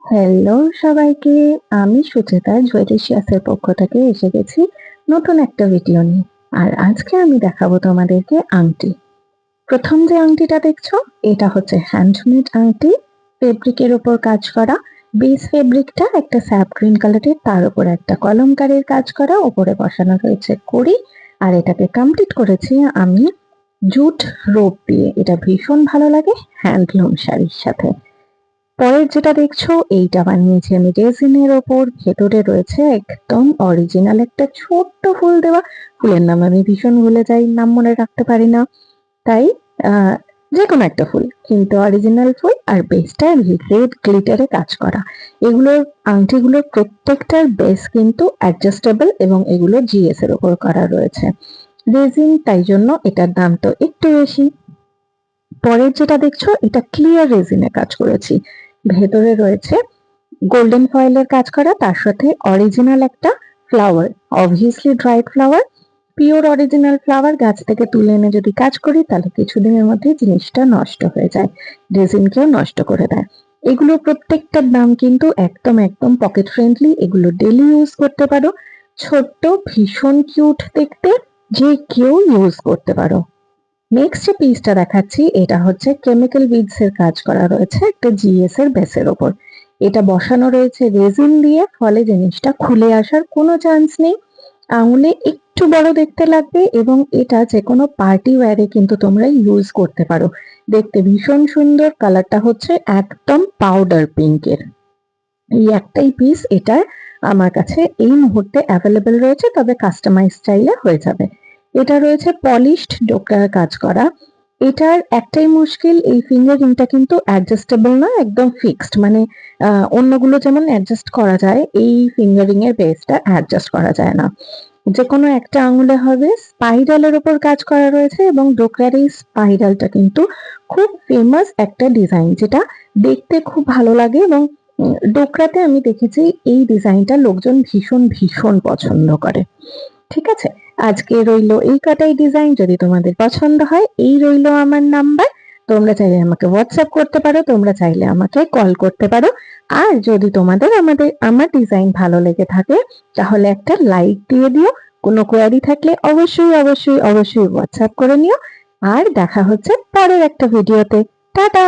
Hello সবাইকে, আমি সুচেতা জুয়েলিশিয়াসের পক্ষ থেকে এসে গেছি নতুন একটা ভিডিও নিয়ে। আর আজকে আমি দেখাবো তোমাদেরকে আংটি। প্রথম যে আংটিটা দেখছো এটা হচ্ছে হ্যান্ডমেড আংটি, ফেব্রিকের ওপর কাজ করা। বেস ফেব্রিকটা একটা স্যাপ গ্রিন কালারের, তার উপর একটা কলমকারীর কাজ করা, ওপরে বসানো রয়েছে কড়ি। আর এটাকে কমপ্লিট করেছি আমি জুট রোপ দিয়ে। এটা ভীষণ ভালো লাগে হ্যান্ডলুম শাড়ির সাথে। পরের যেটা দেখছো এইটা বানিয়েছি আমি রেজিনের ওপর। ভেতরে রয়েছে একদম অরিজিনাল একটা ছোট্ট ফুল দেওয়া। ফুলের নাম আমি ভীষণ ভুলে যাই, নাম মনে রাখতে পারি না, তাই আহ যে কোনো একটা ফুল, কিন্তু অরিজিনাল ফুল। আর বেসটা রেড গ্লিটারে কাজ করা। এগুলোর আংটিগুলোর প্রত্যেকটার বেস কিন্তু অ্যাডজাস্টেবল এবং এগুলো জিএস এর ওপর করা রয়েছে। রেজিন, তাই জন্য এটার দাম তো একটু বেশি। পরের যেটা দেখছো এটা ক্লিয়ার রেজিনে কাজ করেছি। ভেতরে রয়েছে গোল্ডেন ফয়েলের কাজ করা, তার সাথে অরিজিনাল একটা flower, obviously dried flower, pure original flower. গাছ থেকে তুলে এনে যদি কাজ করি তাহলে কিছুদিনের মধ্যে জিনিসটা নষ্ট হয়ে যায়, রেজিনকেও নষ্ট করে দেয়। এগুলো প্রত্যেকটার দাম কিন্তু একদম একদম পকেট ফ্রেন্ডলি। এগুলো ডেলি ইউজ করতে পারো, ছোট্ট ভীষণ কিউট দেখতে, যে কেউ ইউজ করতে পারো। নেক্সট যে পিসটা দেখাচ্ছি এটা হচ্ছে কেমিক্যাল বিডস এর কাজ করা রয়েছে একটা জিএস এর বেসের ওপর। এটা বসানো রয়েছে রেজিন দিয়ে, ফলে জিনিসটা খুলে আসার কোনো চান্স নেই। আঙুলে একটু বড় দেখতে লাগবে এবং এটা যে কোনো পার্টি ওয়্যারে কিন্তু তোমরা ইউজ করতে পারো। দেখতে ভীষণ সুন্দর, কালারটা হচ্ছে একদম পাউডার পিঙ্কের। এই একটাই পিস এটার আমার কাছে এই মুহূর্তে অ্যাভেলেবেল রয়েছে, তবে কাস্টমাইজ চাইলে হয়ে যাবে। এটা রয়েছে পলিশড ডোকরার কাজ করা। এটার একটাই মুশকিল, এই ফিঙ্গারিংটা কিন্তু অ্যাডজাস্টেবল না, একদম ফিক্সড। মানে অন্যগুলো যেমন অ্যাডজাস্ট করা যায়, এই ফিঙ্গারিং এর বেসটা অ্যাডজাস্ট করা যায় না। যে কোনো একটা আঙুলে হবে। স্পাইরালের ওপর কাজ করা রয়েছে এবং ডোকরার এই স্পাইরালটা কিন্তু খুব ফেমাস একটা ডিজাইন, যেটা দেখতে খুব ভালো লাগে। এবং ডোকরাতে আমি দেখেছি এই ডিজাইনটা লোকজন ভীষণ ভীষণ পছন্দ করে। ঠিক আছে, আজকে রইলো এই কটাই ডিজাইন। যদি তোমাদের পছন্দ হয়, এই রইলো আমার নাম্বার। তোমরা চাইলে আমাকে হোয়াটসঅ্যাপ করতে পারো, তোমরা চাইলে আমাকে কল করতে পারো। আর যদি তোমাদের আমার ডিজাইন ভালো লেগে থাকে তাহলে একটা লাইক দিয়ে দিও। কোনো কোয়ারি থাকলে অবশ্যই অবশ্যই অবশ্যই হোয়াটসঅ্যাপ করে নিও। আর দেখা হচ্ছে পরের একটা ভিডিওতে। টাটা।